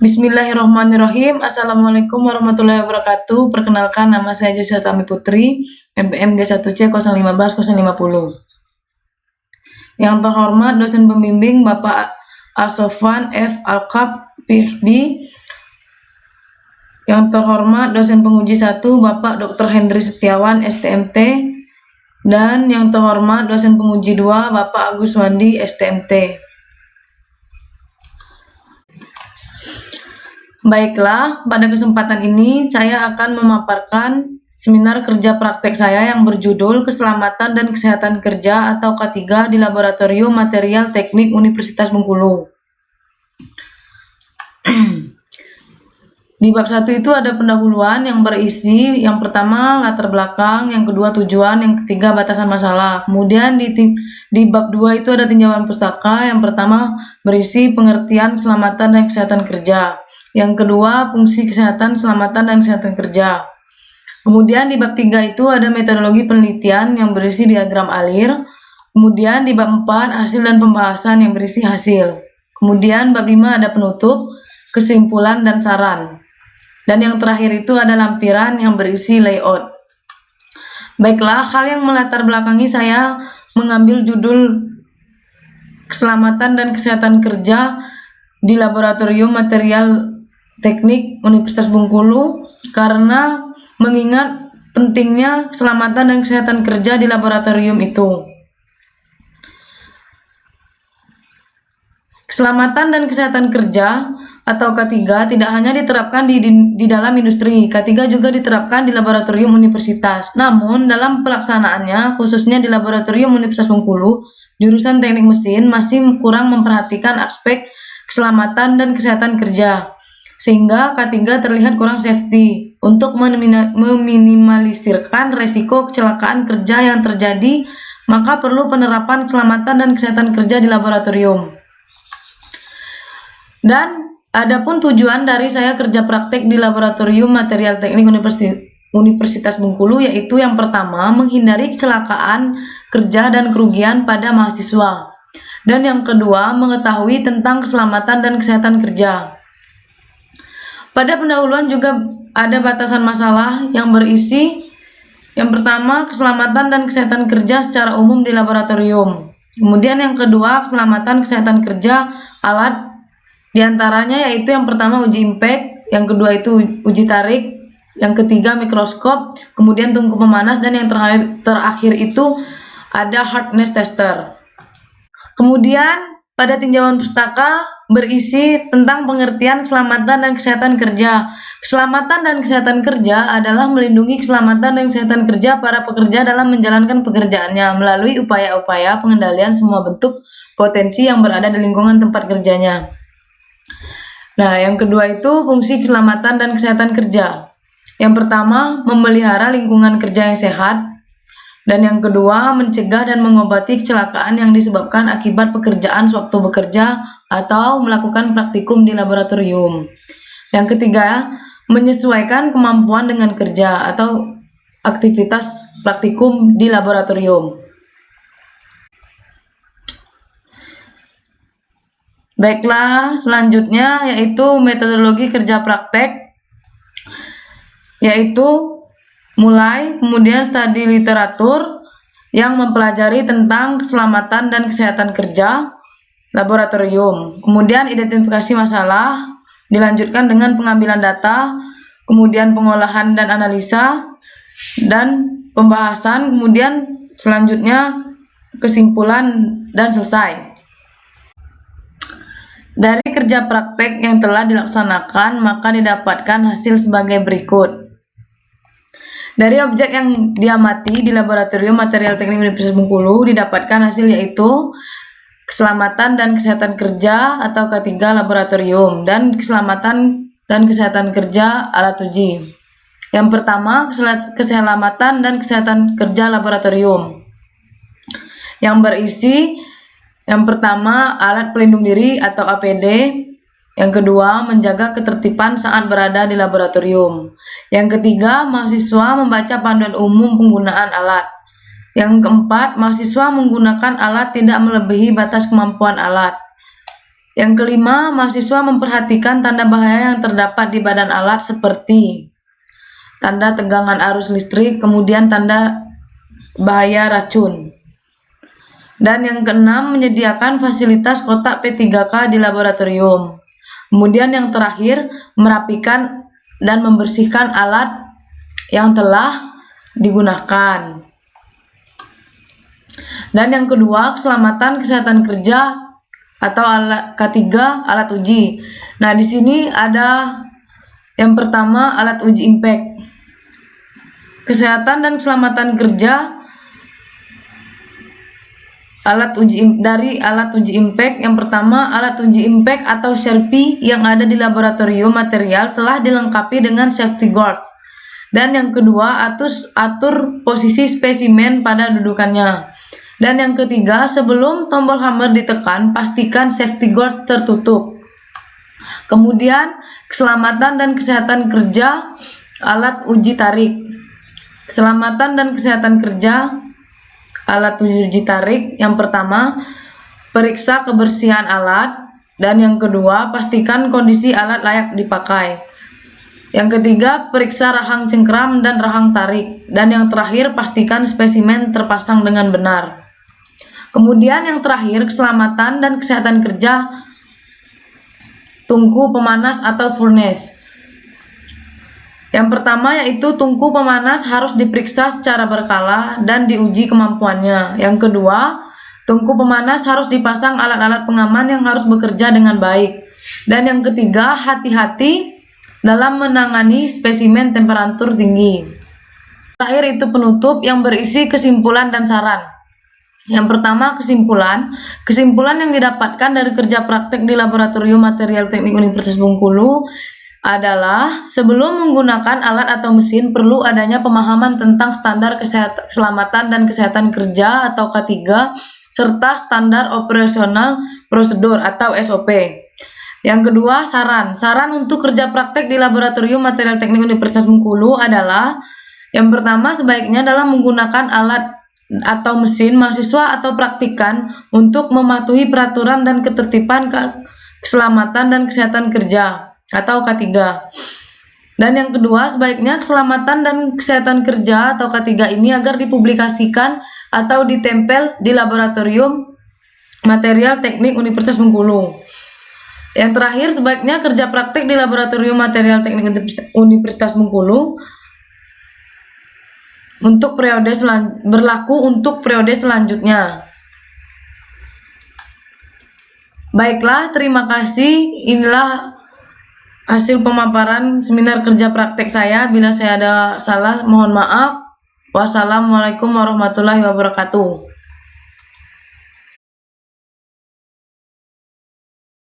Bismillahirrahmanirrahim. Assalamualaikum warahmatullahi wabarakatuh. Perkenalkan, nama saya Josia Tami Putri, MPM G1C 015-050. Yang terhormat dosen pembimbing Bapak Asofwan F. Alkab, PhD. Yang terhormat dosen penguji 1 Bapak Dr. Hendri Setiawan, STMT. Dan yang terhormat dosen penguji 2 Bapak Agus Wandi, STMT. Baiklah, pada kesempatan ini saya akan memaparkan seminar kerja praktek saya yang berjudul Keselamatan dan Kesehatan Kerja atau K3 di Laboratorium Material Teknik Universitas Bengkulu. Di bab 1 itu ada pendahuluan yang berisi yang pertama latar belakang, yang kedua tujuan, yang ketiga batasan masalah. Kemudian di bab 2 itu ada tinjauan pustaka. Yang pertama berisi pengertian keselamatan dan kesehatan kerja. Yang kedua, fungsi kesehatan, keselamatan, dan kesehatan kerja. Kemudian di bab 3 itu ada metodologi penelitian yang berisi diagram alir. Kemudian di bab 4, hasil dan pembahasan yang berisi hasil. Kemudian bab 5 ada penutup, kesimpulan, dan saran. Dan yang terakhir itu ada lampiran yang berisi layout. Baiklah, hal yang melatar belakangi saya mengambil judul Keselamatan dan Kesehatan Kerja di Laboratorium Material Teknik Universitas Bengkulu karena mengingat pentingnya keselamatan dan kesehatan kerja di laboratorium itu. Keselamatan dan kesehatan kerja atau K3 tidak hanya diterapkan di dalam industri, K3 juga diterapkan di laboratorium universitas. Namun dalam pelaksanaannya, khususnya di laboratorium Universitas Bengkulu, jurusan teknik mesin masih kurang memperhatikan aspek keselamatan dan kesehatan kerja. Sehingga K3 terlihat kurang safety. Untuk meminimalisirkan resiko kecelakaan kerja yang terjadi, maka perlu penerapan keselamatan dan kesehatan kerja di laboratorium. Dan adapun tujuan dari saya kerja praktek di Laboratorium Material Teknik Universitas Bengkulu yaitu yang pertama, menghindari kecelakaan kerja dan kerugian pada mahasiswa. Dan yang kedua, mengetahui tentang keselamatan dan kesehatan kerja. Pada pendahuluan juga ada batasan masalah yang berisi yang pertama, keselamatan dan kesehatan kerja secara umum di laboratorium. Kemudian yang kedua, keselamatan kesehatan kerja alat diantaranya yaitu yang pertama uji impact, yang kedua itu uji tarik, yang ketiga mikroskop, kemudian tungku pemanas, dan yang terakhir itu ada hardness tester. Kemudian pada tinjauan pustaka berisi tentang pengertian keselamatan dan kesehatan kerja. Keselamatan dan kesehatan kerja adalah melindungi keselamatan dan kesehatan kerja para pekerja dalam menjalankan pekerjaannya melalui upaya-upaya pengendalian semua bentuk potensi yang berada di lingkungan tempat kerjanya. Nah, yang kedua itu fungsi keselamatan dan kesehatan kerja. Yang pertama, memelihara lingkungan kerja yang sehat. Dan yang kedua, mencegah dan mengobati kecelakaan yang disebabkan akibat pekerjaan sewaktu bekerja atau melakukan praktikum di laboratorium. Yang ketiga, menyesuaikan kemampuan dengan kerja atau aktivitas praktikum di laboratorium. Baiklah, selanjutnya yaitu metodologi kerja praktek, yaitu mulai, kemudian studi literatur yang mempelajari tentang keselamatan dan kesehatan kerja laboratorium. Kemudian identifikasi masalah, dilanjutkan dengan pengambilan data, kemudian pengolahan dan analisa, dan pembahasan, kemudian selanjutnya kesimpulan dan selesai. Dari kerja praktek yang telah dilaksanakan, maka didapatkan hasil sebagai berikut. Dari objek yang diamati di Laboratorium Material Teknik Universitas Bengkulu didapatkan hasil yaitu keselamatan dan kesehatan kerja atau K3 laboratorium dan keselamatan dan kesehatan kerja alat uji. Yang pertama, keselamatan dan kesehatan kerja laboratorium. Yang berisi yang pertama, alat pelindung diri atau APD. Yang kedua, menjaga ketertiban saat berada di laboratorium. Yang ketiga, mahasiswa membaca panduan umum penggunaan alat. Yang keempat, mahasiswa menggunakan alat tidak melebihi batas kemampuan alat. Yang kelima, mahasiswa memperhatikan tanda bahaya yang terdapat di badan alat seperti tanda tegangan arus listrik, kemudian tanda bahaya racun. Dan yang keenam, menyediakan fasilitas kotak P3K di laboratorium. Kemudian yang terakhir, merapikan dan membersihkan alat yang telah digunakan. Dan yang kedua, keselamatan kesehatan kerja atau K3 alat uji. Nah, di sini ada yang pertama alat uji impact. Kesehatan dan keselamatan kerja alat uji impact. Yang pertama, alat uji impact atau Sherpy yang ada di laboratorium material telah dilengkapi dengan safety guards. Dan yang kedua, atur posisi spesimen pada dudukannya. Dan yang ketiga, sebelum tombol hammer ditekan, pastikan safety guard tertutup. Kemudian, keselamatan dan kesehatan kerja alat uji tarik. Keselamatan dan kesehatan kerja alat uji tarik. Yang pertama, periksa kebersihan alat. Dan yang kedua, pastikan kondisi alat layak dipakai. Yang ketiga, periksa rahang cengkram dan rahang tarik. Dan yang terakhir, pastikan spesimen terpasang dengan benar. Kemudian yang terakhir, keselamatan dan kesehatan kerja tungku pemanas atau furnace. Yang pertama yaitu tungku pemanas harus diperiksa secara berkala dan diuji kemampuannya. Yang kedua, tungku pemanas harus dipasang alat-alat pengaman yang harus bekerja dengan baik. Dan yang ketiga, hati-hati dalam menangani spesimen temperatur tinggi. Terakhir itu penutup yang berisi kesimpulan dan saran. Yang pertama, kesimpulan yang didapatkan dari kerja praktek di Laboratorium Material Teknik Universitas Bengkulu adalah sebelum menggunakan alat atau mesin perlu adanya pemahaman tentang standar keselamatan dan kesehatan kerja atau K3 serta standar operasional prosedur atau SOP. Yang kedua, saran untuk kerja praktek di Laboratorium Material Teknik Universitas Bengkulu adalah yang pertama, sebaiknya dalam menggunakan alat atau mesin, mahasiswa atau praktikan untuk mematuhi peraturan dan ketertiban keselamatan dan kesehatan kerja atau K3. Dan yang kedua, sebaiknya keselamatan dan kesehatan kerja atau K3 ini agar dipublikasikan atau ditempel di Laboratorium Material Teknik Universitas Bengkulu. Yang terakhir, sebaiknya kerja praktek di Laboratorium Material Teknik Universitas Bengkulu berlaku untuk periode selanjutnya. Baiklah, terima kasih. Inilah hasil pemaparan seminar kerja praktek saya. Bila saya ada salah, mohon maaf. Wassalamualaikum warahmatullahi wabarakatuh.